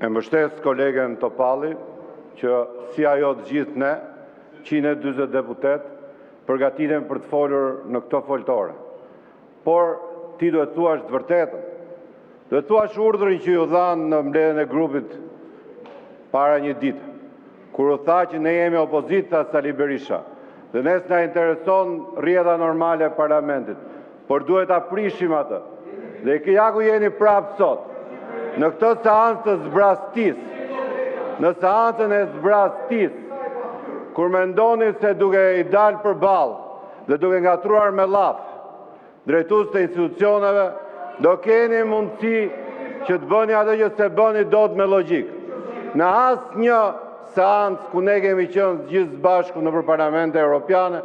E mbështes kolegen Topalli që si ajo të gjithë ne, 140 deputet, përgatiten për të folur në këto foltore. Por ti duhet thuash të vërtetën. Duhet thuash urdhrin që ju dhanë në mbledhjen e grupit para një ditë, kur u tha që ne jemi opozita Sali Berisha, dhe ne s'na intereson rrjedha normale e parlamentit, por duhet ta prishim atë. Dhe ja ku jeni prapë sot, në këtë seancë të zbrastis, në seancën e zbrastis, kur mendoni se duke i dalë përballë dhe duke ngatruar me llaf drejtues të institucioneve, do keni mundësi që të bëni atë që se bëni dot me logjik. Në asnjë seancë ku ne kemi qenë gjithë bashku nëpër Parlamentin Evropian,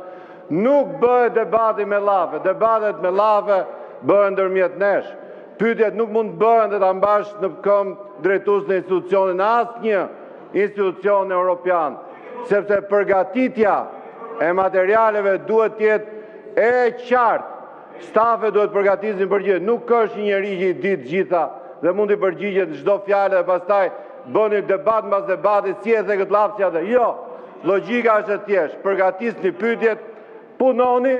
nuk bëhet debati me llafe. Debatet me llafe bëhen ndërmjet nesh. Pyetjet nuk mund të bëhen dhe ta mbash në këmbë drejtues të institucionit në asnjë institucion evropian, sepse përgatitja e materialeve duhet të jetë e qartë. Stafe duhet përgatisin për gjithë. Nuk është një njeri që i ditë gjitha dhe mund të përgjigjet në çdo fjalë dhe pastaj bëni debat mbas debati si e the këtë llafë atë. Jo, logjika është e thjeshtë. Përgatisni pyetjet, punoni,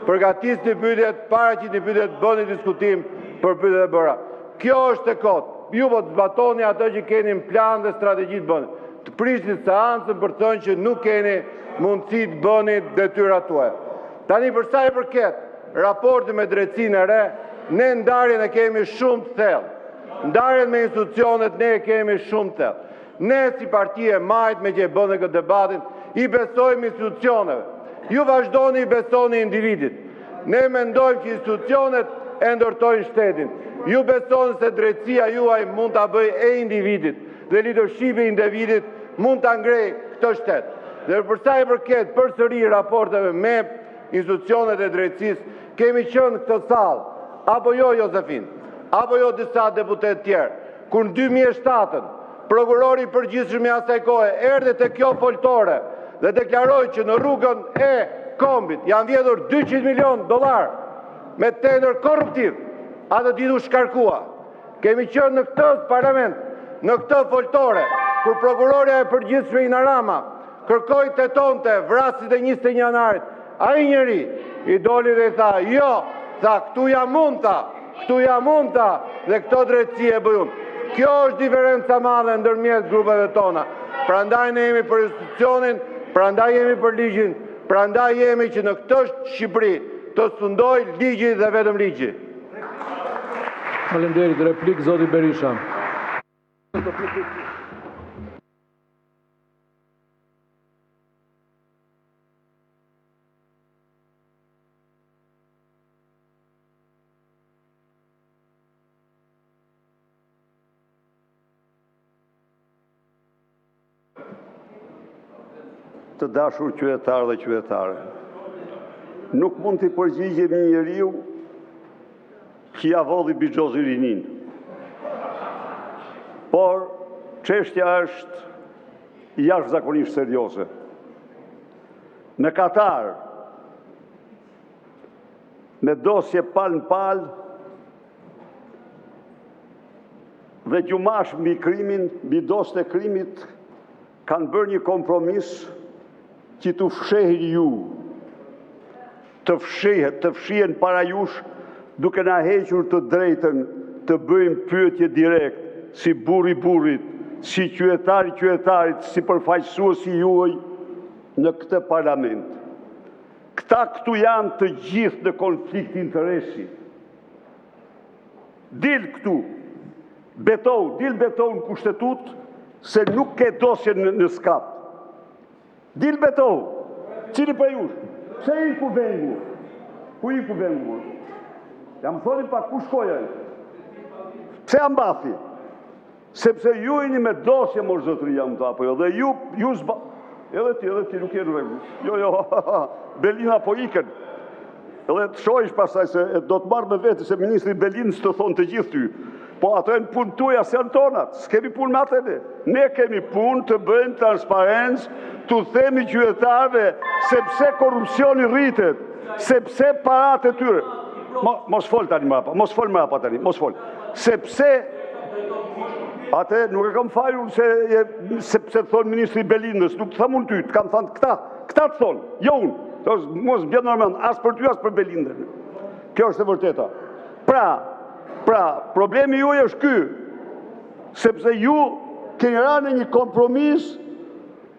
përgatisni pyetjet, paraqitni pyetjet, bëni diskutim për pyetjet e bëra. Kjo është e kotë. Ju po të zbatoni atë që keni në plan dhe strategji të bëni. Të prishni seancën për të thënë që nuk keni mundësi të bëni detyrat tuaja. Tani për sa i përket raporti me drejtsinë e re, ne ndarjen e kemi shumë të thellë. Ndarjen me institucionet ne e kemi shumë të thellë. Ne si parti e majt me që e bënë këtë debatin, i besojmë institucioneve. Ju vazhdoni i besoni individit. Ne mendojmë që institucionet e ndërtojnë shtetin. Ju besoni se drejtësia juaj mund ta bëjë e individit dhe leadershipi i individit mund ta ngrejë këtë shtet. Dhe për sa i përket përsëri raporteve me institucionet e drejtësisë, kemi qenë këtë sallë, apo jo Josefin, apo jo disa deputet tjerë, kur në 2007 prokurori i përgjithshëm i asaj kohe erdhi te kjo foltore dhe deklaroi që në rrugën e Kombit janë vjedhur $200 milion me tender korruptiv, atë ditë u shkarkua. Kemi qenë në këtë parlament, në këtë foltore, kur prokuroria e përgjithshme Ina Rama kërkoi tetonte vrasit e 21 janarit, ai njeri i doli dhe i tha, jo, tha, këtu jam unë dhe këto drejtësi e bëjun. Kjo është diferenca madhe ndërmjet grupeve tona. Prandaj ne jemi për institucionin, prandaj jemi për ligjin, prandaj jemi që në këtë Shqipëri të sundoj ligji dhe vetëm ligji. Faleminderit, replik zoti Berisha. Të dashur qytetarë dhe qytetare, nuk mund të përgjigjemi një njeriu që ja vodhi Bixhozi Rinin. Por çështja është jashtëzakonisht serioze. Në Katar, me dosje palë në palë dhe gjumash mbi krimin, mbi dosjet e krimit, kanë bërë një kompromis që të fshehë ju, të fshihen para jush, duke na hequr të drejtën të bëjmë pyetje direkt, si burri burrit, si qytetari qytetarit, si përfaqësuesi juaj në këtë parlament. Këta këtu janë të gjithë në konflikt interesi. Dil këtu, dil beton në kushtetut, se nuk ke dosje në skap. Dil beton, cili për jush? Pse i ku vengu? Ku i ku vengu? Jam thoni pa ku shkoja? Pse jam bathi? Sepse ju jeni me dosje mos zotëri jam të apo jo, dhe ju zba... Edhe ti nuk je në rregull. Jo, Belina po ikën. Edhe të shohish pasaj se do të marrë me vete se ministri Belin së të thonë të gjithë ty. Po ato e në punë tuja se në tonat, s'kemi punë me atë. Ne kemi punë të bëjmë transparencë, të themi qytetarëve sepse korrupsioni rritet, sepse parat e tyre. Mos fol tani më apa, mos fol më apa tani, mos fol. Sepse Atë nuk e kam falur sepse thonë Ministri Belindës, nuk të thamë unë ty, të kam thënë këta të thonë, jo unë. Mos bjetë normal, asë për ty, asë për Belindën. Kjo është e vërteta. Pra, problemi ju është ky, sepse ju keni rënë një kompromis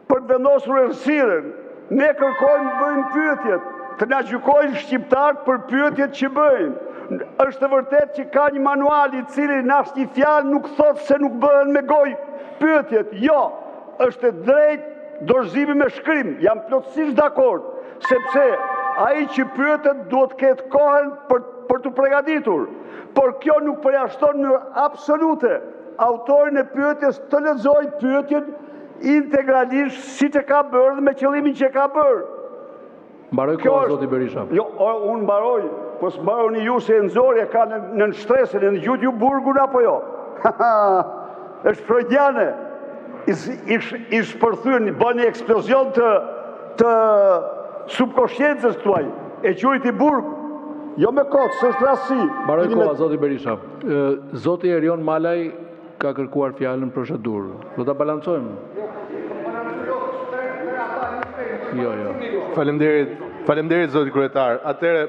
për të vendosur errësirën. Ne kërkojmë bëjmë pyetjet, të na gjykojnë shqiptarët për pyetjet që bëjmë. Është e vërtet që ka një manual i cili në asnjë një fjalë nuk thotë se nuk bëhen me gojë pyetjet. Jo, është e drejtë dorëzimi me shkrim. Jam plotësisht dakord, sepse ai që pyetet duhet të ketë kohën për të përgatitur. Por kjo nuk përjashton në absolute autorin e pyetjes të lexojë pyetjen integralisht siç e ka bërë dhe me qëllimin që e ka bërë. Mbaroj kohë, zoti Berisha. Jo, unë mbaroj, po s'mbaroni ju se e nxorja ka në shtresën, e në gjut ju burgun apo jo? Është freudiane. I shpërthyen, bën një eksplozion të subkonsciencës tuaj. E quajti burg. Jo me kot, s'është rasti. Mbaroj kohë, zoti Berisha. Zoti Erion Malaj ka kërkuar fjalën në procedurë. Do ta balancojmë. Jo. Faleminderit zoti kryetar. Atëre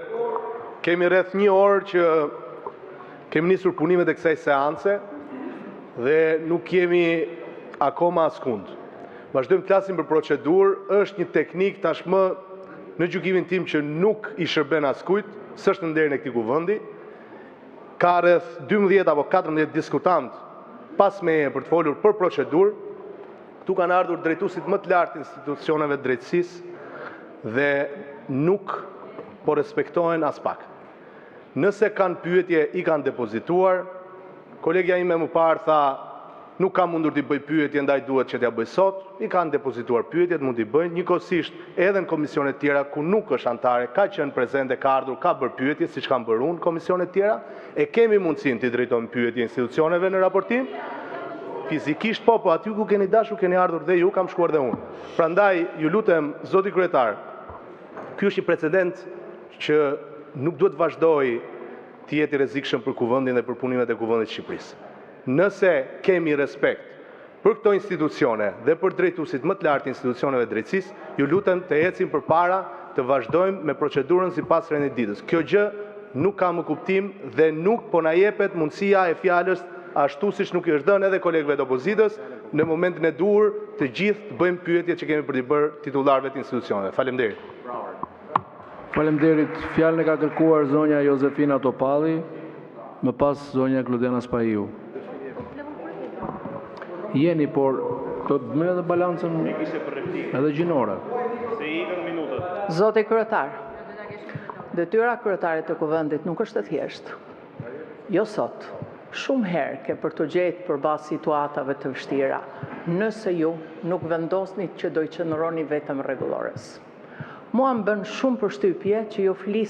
kemi rreth 1 orë që kemi nisur punimet e kësaj seance dhe nuk kemi akoma askund. Vazhdojmë të flasim për procedurë, është një teknik tashmë në gjykimin tim që nuk i shërben askujt, s'është në nderin e këtij kuvendi. Ka rreth 12 apo 14 diskutant pas meje për të folur për procedurë. Këtu kanë ardhur drejtuesit më të lartë institucioneve të drejtësisë dhe nuk po respektohen as pak. Nëse kanë pyetje, i kanë depozituar. Kolegja ime më parë tha, nuk ka mundur t'i bëj pyetje, ndaj duhet që t'ja bëj sot. I kanë depozituar pyetjet, mund t'i bëjnë. Njëkohësisht edhe në komisionet tjera ku nuk është antare, ka qenë prezente, ka ardhur, ka bërë pyetje, siç kanë bërë unë komisionet tjera. E kemi mundësinë t'i drejtojmë pyetje institucioneve në raportim. Fizikisht po aty ku keni dashur keni ardhur dhe ju, kam shkuar dhe unë. Prandaj ju lutem zoti kryetar, ky është një precedent që nuk duhet vazhdoj të jetë i rrezikshëm për kuvendin dhe për punimet e kuvendit të Shqipërisë. Nëse kemi respekt për këto institucione dhe për drejtuesit më të lartë institucioneve drejtësisë, ju lutem të ecim përpara, të vazhdojmë me procedurën sipas rendit ditës. Kjo gjë nuk ka më kuptim dhe nuk po na jepet mundësia e fjalës ashtu siç nuk i është dhënë edhe kolegëve të opozitës, në momentin e duhur të gjithë të bëjmë pyetjet që kemi për t'i bërë titullarëve të institucioneve. Faleminderit. Faleminderit. Fjalën e ka kërkuar zonja Josefina Topalli, më pas zonja Kludena Spahiu. Jeni, por do të bëjmë edhe balancën edhe gjinore. Zoti kryetar, detyra kryetarit të kuvendit nuk është e thjeshtë. Jo sot. Shumë herë ke për të gjetë përballë situatave të vështira, nëse ju nuk vendosni që do i qëndroni vetëm rregullores. Mua më bën shumë përshtypje që ju flisni